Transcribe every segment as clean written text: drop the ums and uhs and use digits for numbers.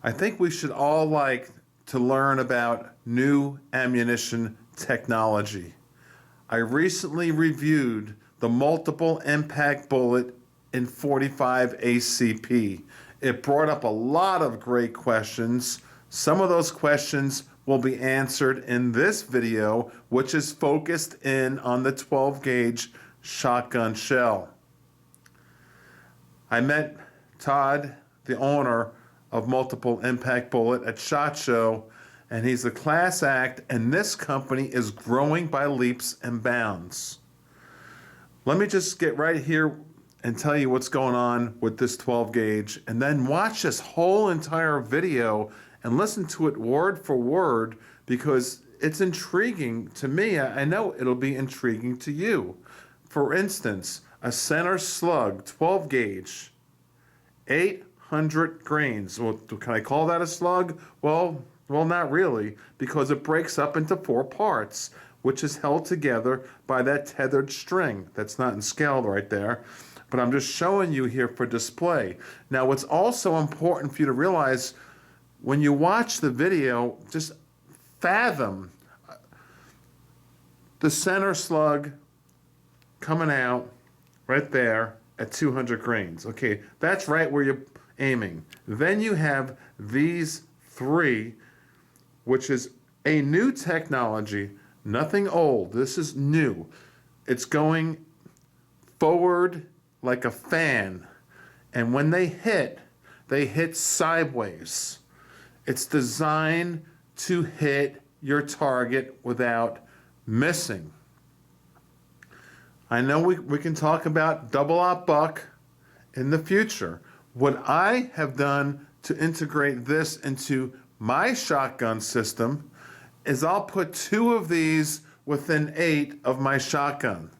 I think we should all like to learn about new ammunition technology. I recently reviewed the multiple impact bullet in 45 ACP. It brought up a lot of great questions. Some of those questions will be answered in this video, which is focused in on the 12 gauge shotgun shell. I met Todd, the owner of Multiple Impact Bullet, at SHOT Show, and he's a class act, and this company is growing by leaps and bounds. Let me just get right here and tell you what's going on with this 12 gauge, and then watch this whole entire video and listen to it word for word, because it's intriguing to me. I know it'll be intriguing to you. For instance, a center slug, 12 gauge, 800 grains. Well, can I call that a slug? Well, not really, because it breaks up into 4 parts, which is held together by that tethered string. That's not in scale right there, but I'm just showing you here for display. Now, what's also important for you to realize when you watch the video, just fathom the center slug coming out right there at 200 grains. Okay, that's right where you're aiming. Then you have these 3, which is a new technology, nothing old. This is new. It's going forward like a fan, and when they hit sideways. It's designed to hit your target without missing. I know we can talk about double-aught buck in the future. What I have done to integrate this into my shotgun system is I'll put 2 of these within 8 of my shotgun.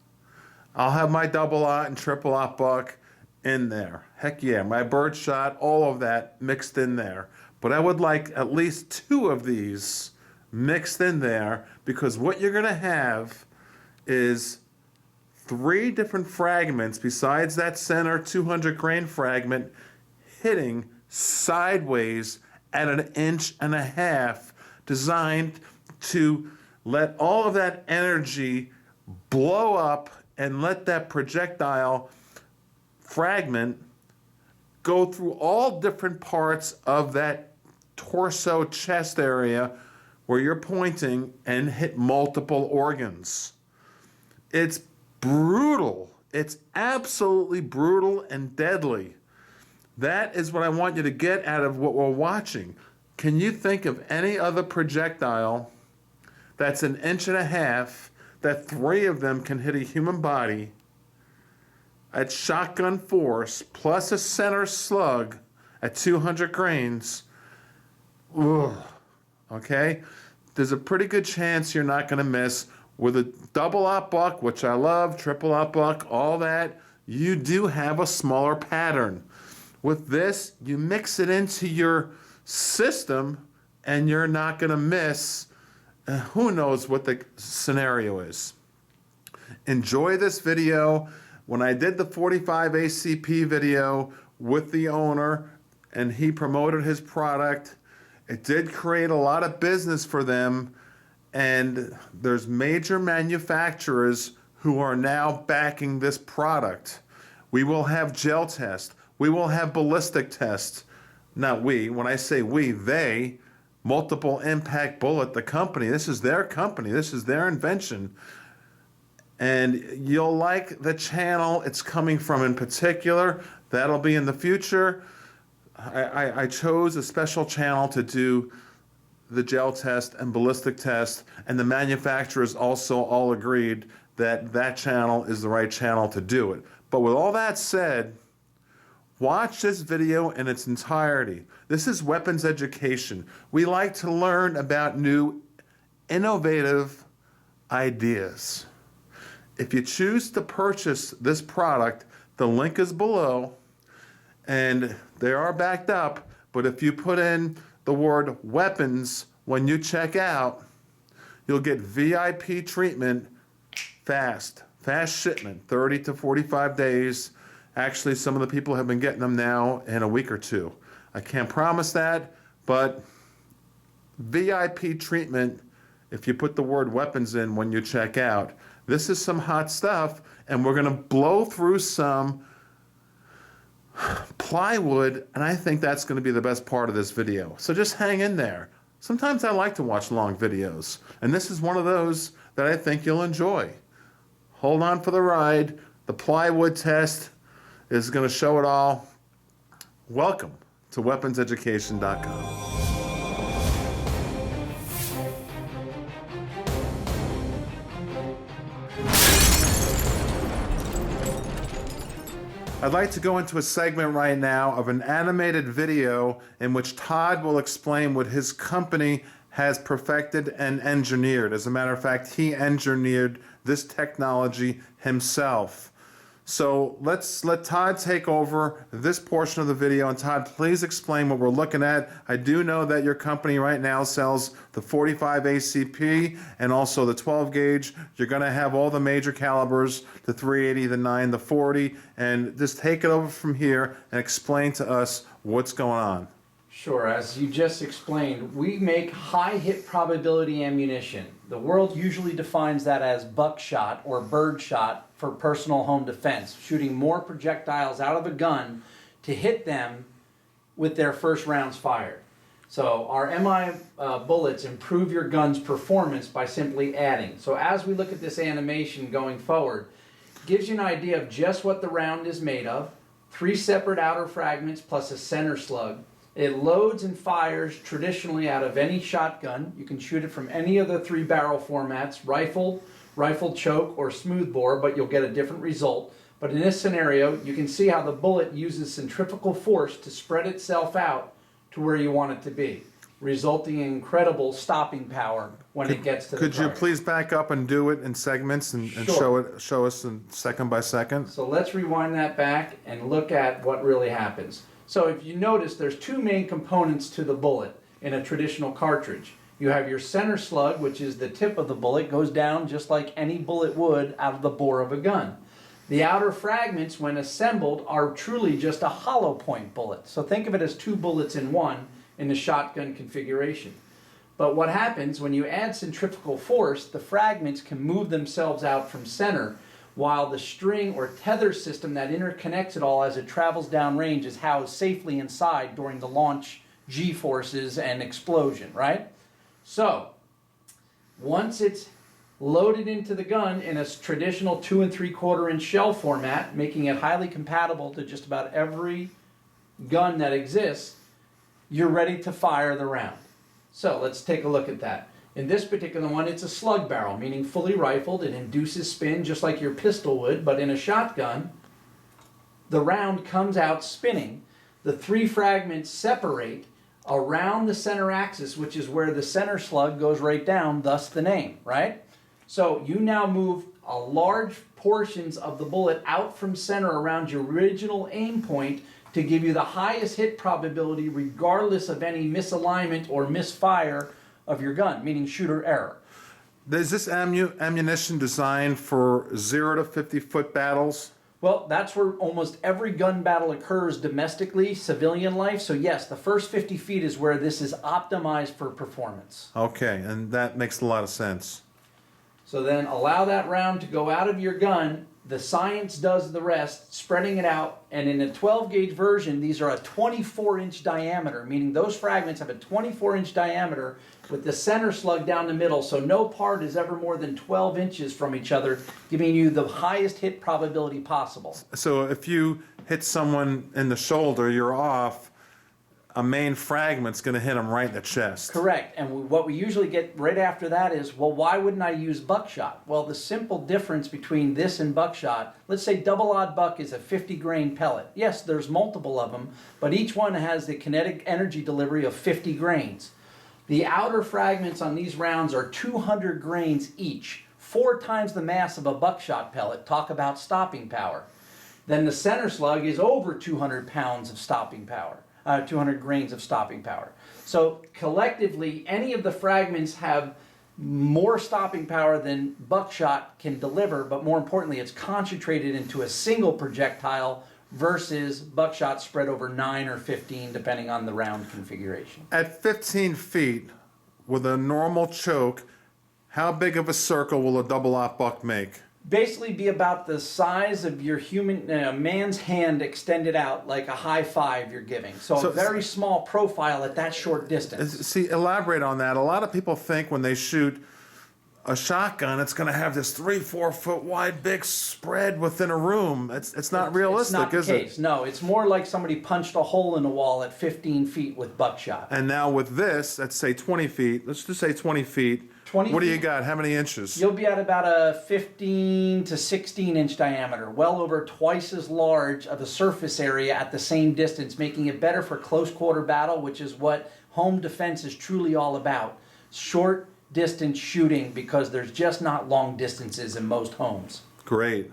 I'll have my double-aught and triple-aught buck in there. Heck yeah, my birdshot, all of that mixed in there. But I would like at least 2 of these mixed in there, because what you're going to have is 3 different fragments besides that center 200 grain fragment hitting sideways at 1.5 inches, designed to let all of that energy blow up and let that projectile fragment go through all different parts of that torso chest area where you're pointing and hit multiple organs. It's brutal. It's absolutely brutal and deadly. That is what I want you to get out of what we're watching. Can you think of any other projectile that's 1.5 inches that 3 of them can hit a human body at shotgun force plus a center slug at 200 grains? Ugh. Okay? There's a pretty good chance you're not going to miss. With a double-aught buck, which I love, triple-aught buck, all that, you do have a smaller pattern. With this, you mix it into your system and you're not going to miss. Who knows what the scenario is. Enjoy this video. When I did the 45 ACP video with the owner and he promoted his product, it did create a lot of business for them, and there's major manufacturers who are now backing this product. We will have gel tests. We will have ballistic tests. Not we. When I say we, they, Multiple Impact Bullet, the company. This is their company. This is their invention. And you'll like the channel it's coming from in particular. That'll be in the future. I chose a special channel to do the gel test and ballistic test, and the manufacturers also all agreed that that channel is the right channel to do it. But with all that said, watch this video in its entirety. This is weapons education. We like to learn about new, innovative ideas. If you choose to purchase this product, the link is below, and they are backed up, but if you put in the word weapons when you check out, you'll get VIP treatment fast shipment, 30 to 45 days. Actually, some of the people have been getting them now in a week or 2. I can't promise that, but VIP treatment, if you put the word weapons in when you check out, this is some hot stuff, and we're going to blow through some plywood, and I think that's going to be the best part of this video. So just hang in there. Sometimes I like to watch long videos, and this is one of those that I think you'll enjoy. Hold on for the ride. The plywood test is going to show it all. Welcome to WeaponsEducation.com. I'd like to go into a segment right now of an animated video in which Todd will explain what his company has perfected and engineered. As a matter of fact, he engineered this technology himself. So let's let Todd take over this portion of the video. And Todd, please explain what we're looking at. I do know that your company right now sells the 45 ACP and also the 12 gauge. You're going to have all the major calibers, the 380, the 9, the 40, and just take it over from here and explain to us what's going on. Sure, as you just explained, we make high hit probability ammunition. The world usually defines that as buckshot or birdshot for personal home defense, shooting more projectiles out of a gun to hit them with their first rounds fired. So our MI bullets improve your gun's performance by simply adding. So as we look at this animation going forward, it gives you an idea of just what the round is made of, 3 separate outer fragments plus a center slug. It loads and fires traditionally out of any shotgun. You can shoot it from any of the 3 barrel formats, rifle choke, or smoothbore, but you'll get a different result. But in this scenario, you can see how the bullet uses centrifugal force to spread itself out to where you want it to be, resulting in incredible stopping power when it gets to the target. Could you please back up and do it in segments and Sure. show us in second by second? So let's rewind that back and look at what really happens. So if you notice, there's 2 main components to the bullet in a traditional cartridge. You have your center slug, which is the tip of the bullet, goes down just like any bullet would out of the bore of a gun. The outer fragments, when assembled, are truly just a hollow point bullet. So think of it as 2 bullets in one in the shotgun configuration. But what happens when you add centrifugal force, the fragments can move themselves out from center, while the string or tether system that interconnects it all as it travels downrange is housed safely inside during the launch G-forces and explosion, right? So, once it's loaded into the gun in a traditional 2 3/4 inch shell format, making it highly compatible to just about every gun that exists, you're ready to fire the round. So, let's take a look at that. In this particular one, it's a slug barrel, meaning fully rifled. It induces spin just like your pistol would, but in a shotgun, the round comes out spinning. The 3 fragments separate around the center axis, which is where the center slug goes right down, thus the name, right? So you now move a large portions of the bullet out from center around your original aim point to give you the highest hit probability regardless of any misalignment or misfire of your gun, meaning shooter error. Is this ammunition designed for 0 to 50-foot battles? Well, that's where almost every gun battle occurs domestically, civilian life. So yes, the first 50 feet is where this is optimized for performance. Okay, and that makes a lot of sense. So then allow that round to go out of your gun. The science does the rest, spreading it out. And in a 12 gauge version, these are a 24-inch diameter, meaning those fragments have a 24-inch diameter with the center slug down the middle. So no part is ever more than 12 inches from each other, giving you the highest hit probability possible. So if you hit someone in the shoulder, you're off. A main fragment's going to hit them right in the chest. Correct. And what we usually get right after that is, well, why wouldn't I use buckshot? Well, the simple difference between this and buckshot, let's say double odd buck is a 50 grain pellet. Yes, there's multiple of them, but each one has the kinetic energy delivery of 50 grains. The outer fragments on these rounds are 200 grains each, 4 times the mass of a buckshot pellet. Talk about stopping power. Then the center slug is over 200 pounds of stopping power. 200 grains of stopping power. So collectively, any of the fragments have more stopping power than buckshot can deliver, but more importantly, it's concentrated into a single projectile versus buckshot spread over 9 or 15, depending on the round configuration. At 15 feet, with a normal choke, how big of a circle will a double-aught buck make? Basically be about the size of your man's hand extended out, like a high five you're giving. So a very small profile at that short distance. See, elaborate on that. A lot of people think when they shoot a shotgun, it's going to have this 3-4 foot wide big spread within a room. It's not realistic, is it? No, it's more like somebody punched a hole in a wall at 15 feet with buckshot. And now with this, let's say 20 feet. Let's just say 20 feet. 20 what do you feet, got? How many inches? You'll be at about a 15 to 16 inch diameter, well over twice as large of a surface area at the same distance, making it better for close quarter battle, which is what home defense is truly all about. Short distance shooting, because there's just not long distances in most homes. Great.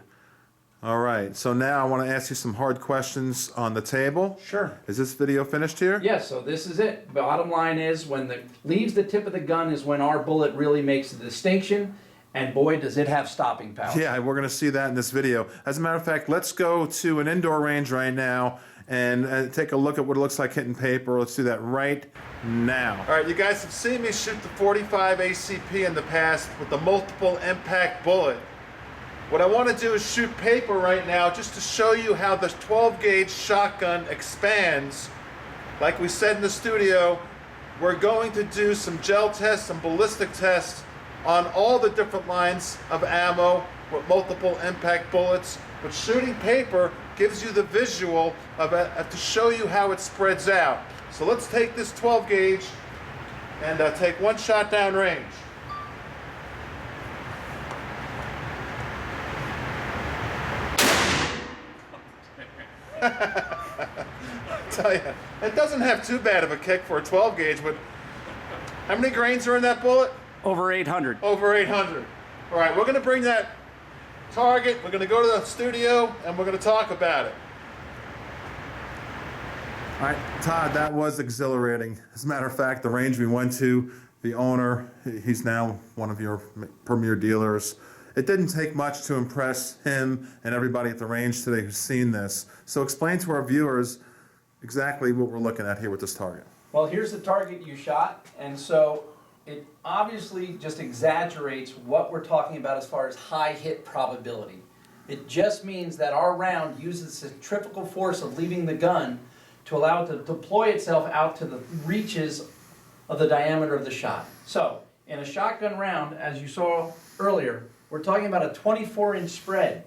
All right. So now I want to ask you some hard questions on the table. Sure. Is this video finished here? Yes, so this is it. Bottom line is, when it leaves the tip of the gun is when our bullet really makes the distinction, and boy, does it have stopping power. Yeah, we're going to see that in this video. As a matter of fact, let's go to an indoor range right now and take a look at what it looks like hitting paper. Let's do that right now. All right, you guys have seen me shoot the 45 ACP in the past with the multiple impact bullet. What I want to do is shoot paper right now just to show you how the 12 gauge shotgun expands. Like we said in the studio, we're going to do some gel tests, some ballistic tests on all the different lines of ammo with multiple impact bullets. But shooting paper gives you the visual of it to show you how it spreads out. So let's take this 12 gauge and take one shot down range. Tell you, it doesn't have too bad of a kick for a 12 gauge, but how many grains are in that bullet? Over 800. Over 800. All right, we're going to bring that target, we're going to go to the studio, and we're going to talk about it. All right, Todd, that was exhilarating. As a matter of fact, the range we went to, the owner, he's now one of your premier dealers. It didn't take much to impress him and everybody at the range today who's seen this. So explain to our viewers exactly what we're looking at here with this target. Well, here's the target you shot, and so it obviously just exaggerates what we're talking about as far as high hit probability. It just means that our round uses the centrifugal force of leaving the gun to allow it to deploy itself out to the reaches of the diameter of the shot. So, in a shotgun round, as you saw earlier, we're talking about a 24-inch spread.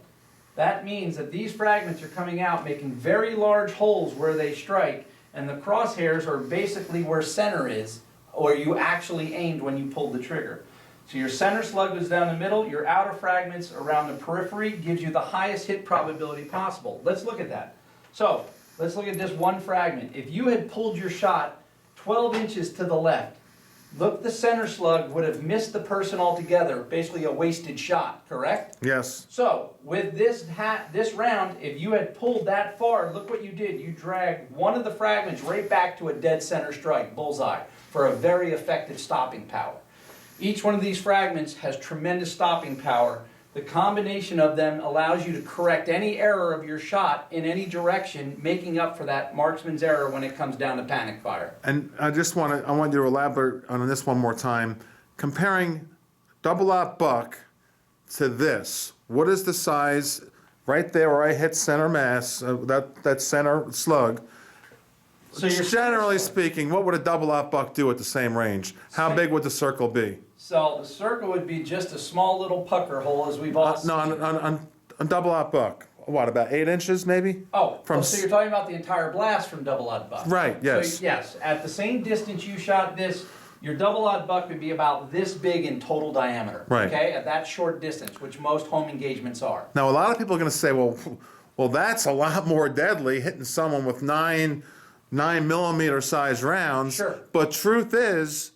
That means that these fragments are coming out making very large holes where they strike, and the crosshairs are basically where center is, or you actually aimed when you pulled the trigger. So your center slug goes down the middle, your outer fragments around the periphery gives you the highest hit probability possible. Let's look at that. So, let's look at this one fragment. If you had pulled your shot 12 inches to the left, look, the center slug would have missed the person altogether, basically a wasted shot, correct? Yes. So, with this round, if you had pulled that far, look what you did. You dragged one of the fragments right back to a dead center strike, bullseye, for a very effective stopping power. Each one of these fragments has tremendous stopping power. The combination of them allows you to correct any error of your shot in any direction, making up for that marksman's error when it comes down to panic fire. And I want you to elaborate on this one more time. Comparing double-aught buck to this, what is the size right there where I hit center mass, that center slug? So generally speaking, what would a double-aught buck do at the same range? How big would the circle be? So the circle would be just a small little pucker hole, as we've all seen. No, on double-aught buck. What, about 8 inches maybe? Oh, so you're talking about the entire blast from double-aught buck. Right, yes. So yes, at the same distance you shot this, your double-aught buck would be about this big in total diameter. Right. Okay, at that short distance, which most home engagements are. Now, a lot of people are going to say, well, that's a lot more deadly, hitting someone with 9mm size rounds. Sure. But truth is,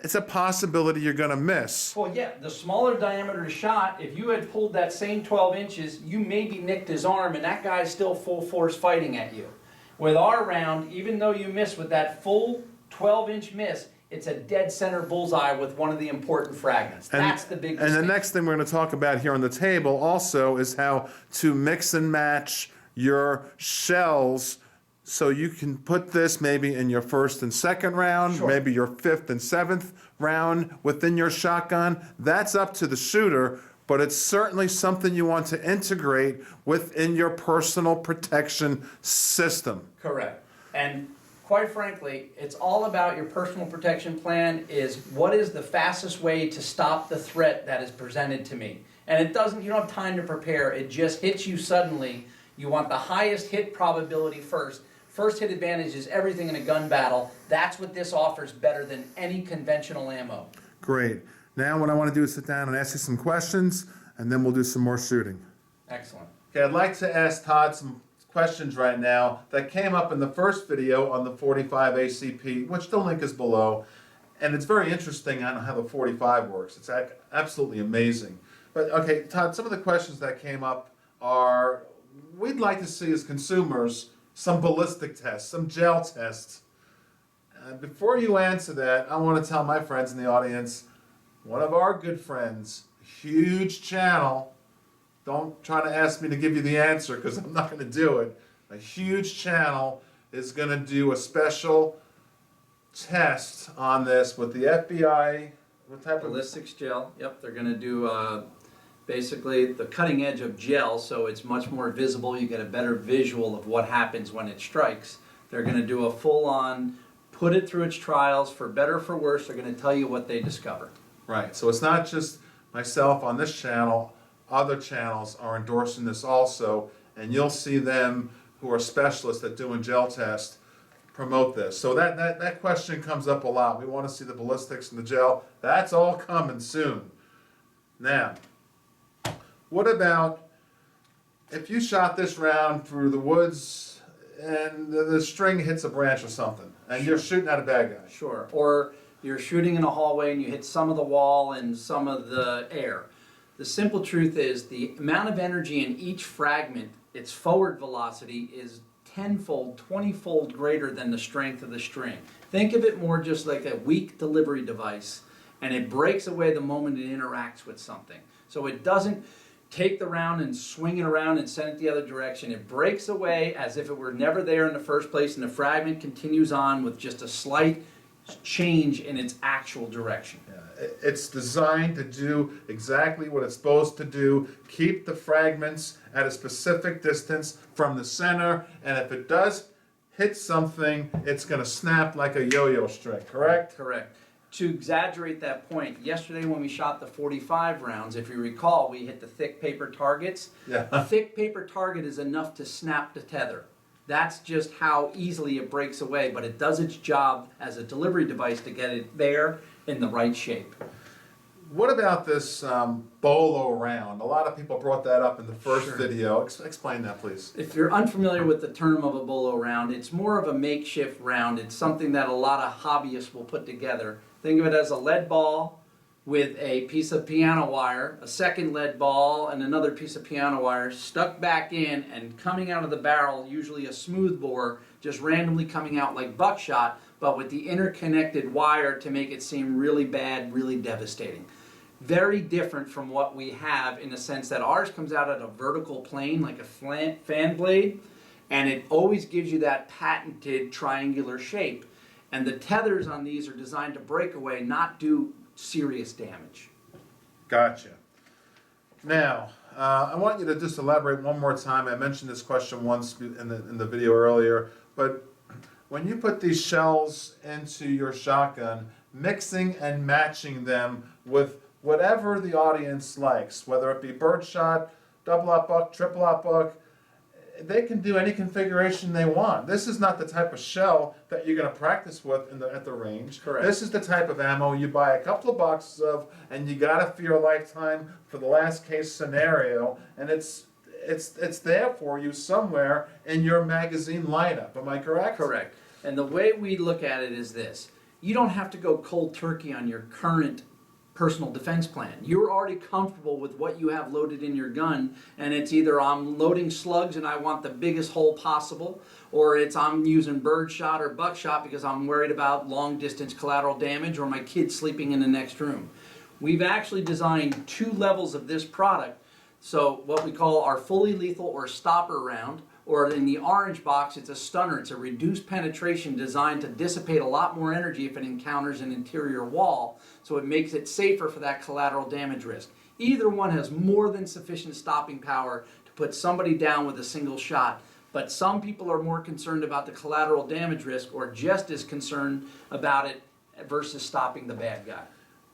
it's a possibility you're going to miss. Well, yeah, the smaller diameter shot, if you had pulled that same 12 inches, you maybe nicked his arm, and that guy's still full force fighting at you. With our round, even though you miss with that full 12-inch miss, it's a dead center bullseye with one of the important fragments. That's the big distinction. And the next thing we're going to talk about here on the table also is how to mix and match your shells so you can put this maybe in your first and second round, Sure. maybe your fifth and seventh round within your shotgun. That's up to the shooter, but it's certainly something you want to integrate within your personal protection system. Correct. And quite frankly, it's all about your personal protection plan is what is the fastest way to stop the threat that is presented to me. And it doesn't, you don't have time to prepare, it just hits you suddenly. You want the highest hit probability first. First hit advantage is everything in a gun battle. That's what this offers better than any conventional ammo. Great. Now what I want to do is sit down and ask you some questions, and then we'll do some more shooting. Excellent. Okay, I'd like to ask Todd some questions right now that came up in the first video on the 45 ACP, which the link is below. And it's very interesting on how the 45 works. It's absolutely amazing. But okay, Todd, some of the questions that came up are, we'd like to see as consumers some ballistic tests, some gel tests. Before you answer that, I want to tell my friends in the audience, one of our good friends, huge channel, don't try to ask me to give you the answer because I'm not going to do it. A huge channel is going to do a special test on this with the FBI. What type of Ballistics gel, yep, they're going to do basically the cutting edge of gel, so it's much more visible. You get a better visual of what happens when it strikes. They're going to do a full-on, put it through its trials, for better or for worse. They're going to tell you what they discover. Right, so it's not just myself on this channel, other channels are endorsing this also, and you'll see them who are specialists at doing gel tests promote this. So that question comes up a lot. We want to see the ballistics and the gel. That's all coming soon. Now, what about if you shot this round through the woods and the string hits a branch or something, and you're shooting at a bad guy? Sure. Or you're shooting in a hallway and you hit some of the wall and some of the air. The simple truth is the amount of energy in each fragment, its forward velocity, is 10-fold, 20-fold greater than the strength of the string. Think of it more just like a weak delivery device, and it breaks away the moment it interacts with something. So it doesn't take the round and swing it around and send it the other direction. It breaks away as if it were never there in the first place, and the fragment continues on with just a slight change in its actual direction. Yeah, it's designed to do exactly what it's supposed to do, keep the fragments at a specific distance from the center, and if it does hit something, it's going to snap like a yo-yo string, correct? Correct. To exaggerate that point, yesterday when we shot the 45 rounds, if you recall, we hit the thick paper targets. Yeah. A thick paper target is enough to snap the tether. That's just how easily it breaks away, but it does its job as a delivery device to get it there in the right shape. What about this bolo round? A lot of people brought that up in the first Sure. video. Explain that, please. If you're unfamiliar with the term of a bolo round, it's more of a makeshift round. It's something that a lot of hobbyists will put together. Think of it as a lead ball with a piece of piano wire, a second lead ball, and another piece of piano wire stuck back in and coming out of the barrel, usually a smooth bore, just randomly coming out like buckshot, but with the interconnected wire to make it seem really bad, really devastating. Very different from what we have in the sense that ours comes out at a vertical plane like a fan blade, and it always gives you that patented triangular shape. And the tethers on these are designed to break away, not do serious damage. Gotcha. Now, I want you to just elaborate one more time. I mentioned this question once in the video earlier, but when you put these shells into your shotgun, mixing and matching them with whatever the audience likes, whether it be birdshot, double-aught buck, triple-aught buck, they can do any configuration they want. This is not the type of shell that you're going to practice with at the range. Correct. This is the type of ammo you buy a couple of boxes of, and you got it for your lifetime for the last case scenario, and it's there for you somewhere in your magazine lineup. Am I correct? Correct. And the way we look at it is this. You don't have to go cold turkey on your current personal defense plan. You're already comfortable with what you have loaded in your gun, and it's either I'm loading slugs and I want the biggest hole possible, or it's I'm using birdshot or buckshot because I'm worried about long distance collateral damage or my kid sleeping in the next room. We've actually designed 2 levels of this product. So what we call our fully lethal or stopper round, Or in the orange box, it's a stunner. It's a reduced penetration designed to dissipate a lot more energy if it encounters an interior wall, so it makes it safer for that collateral damage risk. Either one has more than sufficient stopping power to put somebody down with a single shot, but some people are more concerned about the collateral damage risk, or just as concerned about it versus stopping the bad guy.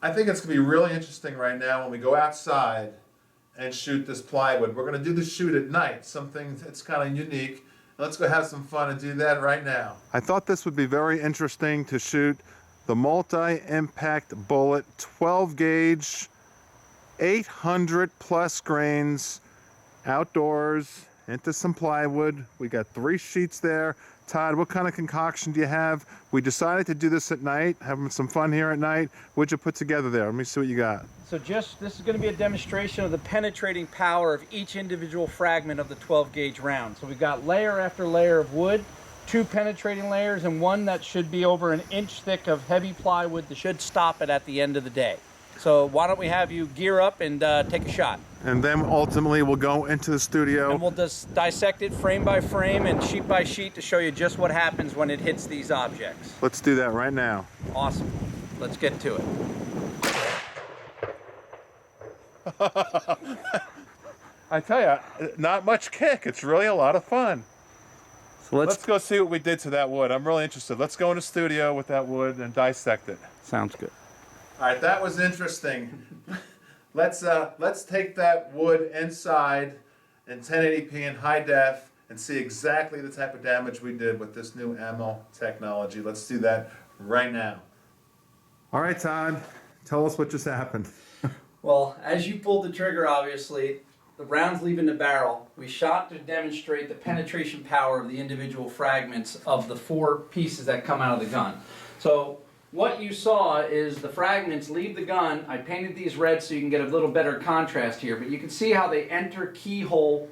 I think it's going to be really interesting right now when we go outside and shoot this plywood. We're going to do the shoot at night, something that's kind of unique. Let's go have some fun and do that right now. I thought this would be very interesting to shoot the multi-impact bullet, 12 gauge, 800 plus grains, outdoors, into some plywood. We got 3 sheets there. Todd, what kind of concoction do you have? We decided to do this at night, having some fun here at night. What'd you put together there? Let me see what you got. So this is going to be a demonstration of the penetrating power of each individual fragment of the 12 gauge round. So we've got layer after layer of wood, 2 penetrating layers, and one that should be over an inch thick of heavy plywood that should stop it at the end of the day. So why don't we have you gear up and take a shot. And then ultimately we'll go into the studio. And we'll just dissect it frame by frame and sheet by sheet to show you just what happens when it hits these objects. Let's do that right now. Awesome. Let's get to it. I tell you, not much kick. It's really a lot of fun. So let's go see what we did to that wood. I'm really interested. Let's go in the studio with that wood and dissect it. Sounds good. All right, that was interesting. Let's take that wood inside in 1080p in high def and see exactly the type of damage we did with this new ammo technology. Let's do that right now. All right, Todd, tell us what just happened. Well, as you pulled the trigger, obviously, the round's leaving the barrel. We shot to demonstrate the penetration power of the individual fragments of the 4 pieces that come out of the gun. So what you saw is the fragments leave the gun. I painted these red so you can get a little better contrast here, but you can see how they enter keyhole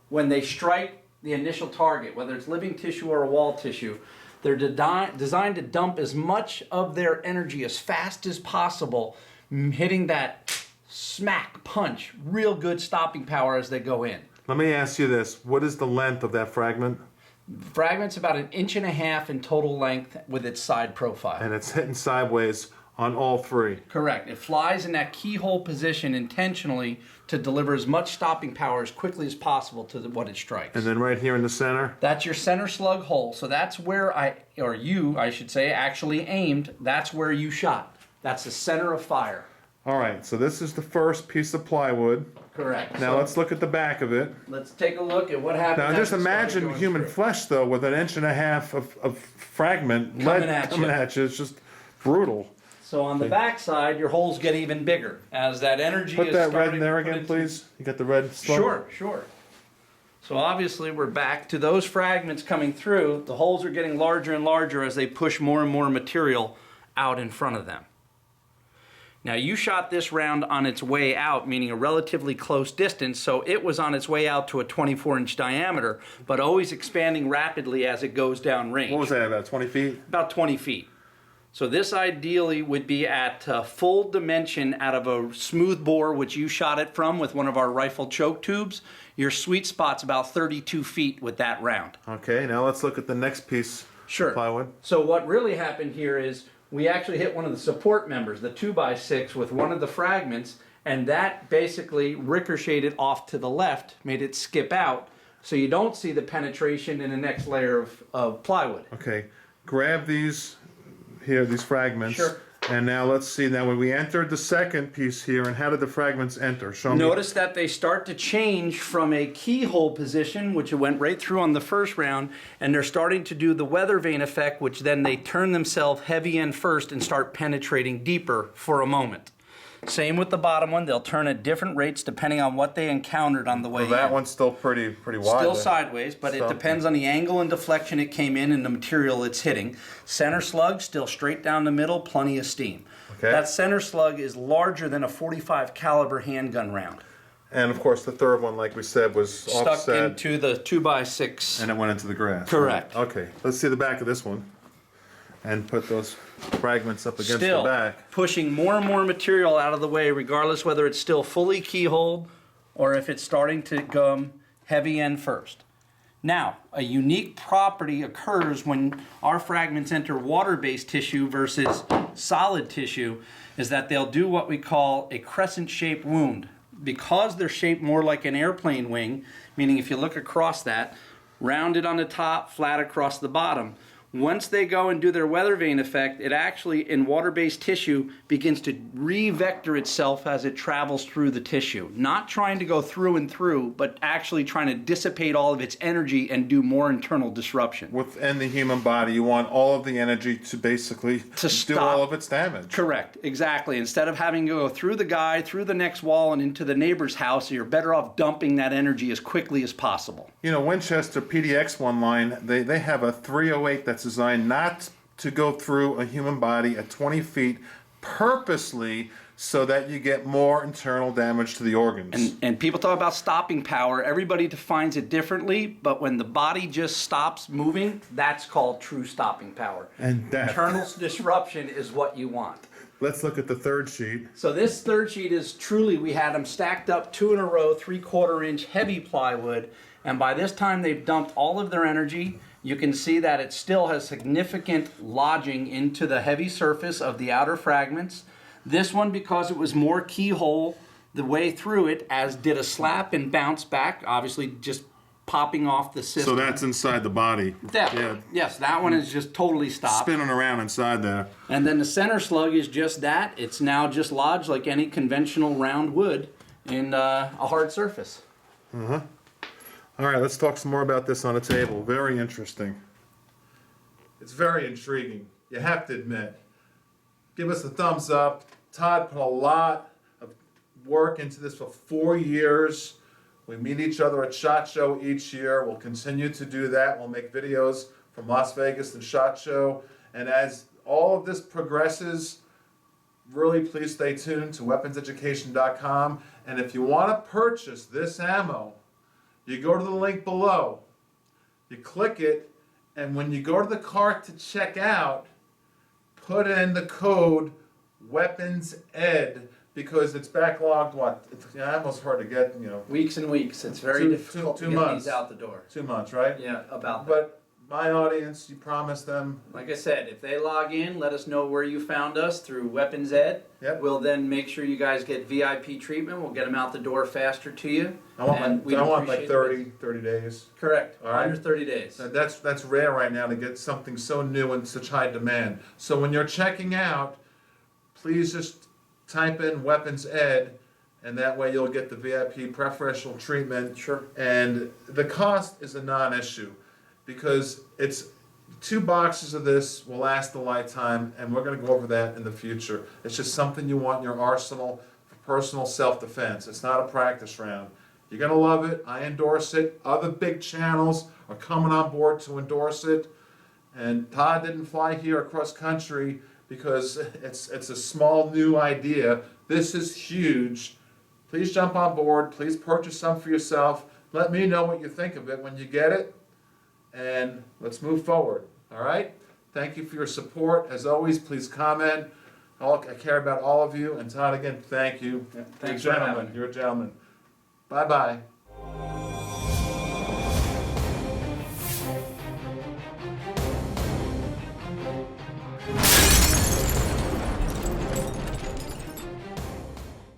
when they strike the initial target, whether it's living tissue or a wall tissue. They're designed to dump as much of their energy as fast as possible, hitting that smack punch, real good stopping power as they go in. Let me ask you this. What is the length of that fragment? Fragment's about 1.5 inches in total length with its side profile. And it's hitting sideways on all 3. Correct. It flies in that keyhole position intentionally to deliver as much stopping power as quickly as possible to what it strikes. And then right here in the center? That's your center slug hole. So that's where I should say, actually aimed. That's where you shot. That's the center of fire. All right, so this is the first piece of plywood. Correct. Now let's look at the back of it. Let's take a look at what happened. Now just imagine human flesh, though, with 1.5 inches of fragment Coming at you. It's just brutal. So on the back side, your holes get even bigger as that energy Put is that red starting in there to put again, into- please. You got the red slug? Sure. So obviously we're back to those fragments coming through. The holes are getting larger and larger as they push more and more material out in front of them. Now you shot this round on its way out, meaning a relatively close distance, so it was on its way out to a 24-inch diameter, but always expanding rapidly as it goes down range. What was that, about 20 feet? About 20 feet. So this ideally would be at full dimension out of a smooth bore, which you shot it from with one of our rifle choke tubes. Your sweet spot's about 32 feet with that round. Okay, now let's look at the next piece of plywood. So what really happened here is we actually hit one of the support members, the 2x6, with one of the fragments, and that basically ricocheted off to the left, made it skip out, so you don't see the penetration in the next layer of plywood. Okay, grab these here, these fragments. Sure. And now let's see, now when we entered the second piece here, and how did the fragments enter? Show me. Notice that they start to change from a keyhole position, which it went right through on the first round, and they're starting to do the weather vane effect, which then they turn themselves heavy end first and start penetrating deeper for a moment. Same with the bottom one. They'll turn at different rates depending on what they encountered on the way in. That one's still pretty wide. Still sideways, but it depends on the angle and deflection it came in and the material it's hitting. Center slug, still straight down the middle, plenty of steam. Okay. That center slug is larger than a .45 caliber handgun round. And of course the third one, like we said, was Stuck offset. into the 2x6. And it went into the grass. Correct. Right? Okay, let's see the back of this one. And put those fragments up against the back. Pushing more and more material out of the way, regardless whether it's still fully keyholed or if it's starting to come heavy end first. Now, a unique property occurs when our fragments enter water-based tissue versus solid tissue, is that they'll do what we call a crescent-shaped wound. Because they're shaped more like an airplane wing, meaning if you look across that, rounded on the top, flat across the bottom. Once they go and do their weather vane effect, it actually, in water-based tissue, begins to re-vector itself as it travels through the tissue. Not trying to go through and through, but actually trying to dissipate all of its energy and do more internal disruption. Within the human body, you want all of the energy to basically do all of its damage. Correct, exactly. Instead of having to go through the guy, through the next wall, and into the neighbor's house, you're better off dumping that energy as quickly as possible. You know, Winchester PDX-1 line, they have a 308 that's designed not to go through a human body at 20 feet purposely so that you get more internal damage to the organs. And people talk about stopping power. Everybody defines it differently, but when the body just stops moving, that's called true stopping power. And that. Internal disruption is what you want. Let's look at the third sheet. So this third sheet is truly, we had them stacked up 2 in a row, 3/4 inch heavy plywood, and by this time they've dumped all of their energy. You can see that it still has significant lodging into the heavy surface of the outer fragments. This one, because it was more keyhole the way through it, as did a slap and bounce back, obviously just popping off the system. So that's inside the body. Definitely. Yeah. Yes, that one is just totally stopped. Spinning around inside there. And then the center slug is just that. It's now just lodged like any conventional round wood in a hard surface. Uh-huh. All right, let's talk some more about this on the table. Very interesting. It's very intriguing, you have to admit. Give us a thumbs up. Todd put a lot of work into this for 4 years. We meet each other at SHOT Show each year. We'll continue to do that. We'll make videos from Las Vegas and SHOT Show. And as all of this progresses, really please stay tuned to WeaponsEducation.com. And if you want to purchase this ammo, you go to the link below, you click it, and when you go to the cart to check out, put in the code WeaponsEd, because it's backlogged, what? It's almost hard to get, you know. Weeks and weeks. It's very difficult to get these out the door. 2 months, right? Yeah, about that. But my audience, you promised them. Like I said, if they log in, let us know where you found us through Weapons Ed. Yep. We'll then make sure you guys get VIP treatment. We'll get them out the door faster to you. I want like appreciate 30 days. Correct. All right. Under 30 days. That's rare right now to get something so new and such high demand. So when you're checking out, please just type in Weapons Ed, and that way you'll get the VIP preferential treatment. Sure. And the cost is a non-issue, because it's 2 boxes of this will last a lifetime, and we're going to go over that in the future. It's just something you want in your arsenal for personal self-defense. It's not a practice round. You're going to love it. I endorse it. Other big channels are coming on board to endorse it. And Todd didn't fly here across country because it's a small new idea. This is huge. Please jump on board. Please purchase some for yourself. Let me know what you think of it when you get it. And let's move forward. All right? Thank you for your support. As always, please comment. I care about all of you. And Todd, again, thank you. Yeah, thanks You're a for gentleman. having me. You're a gentleman. Bye-bye.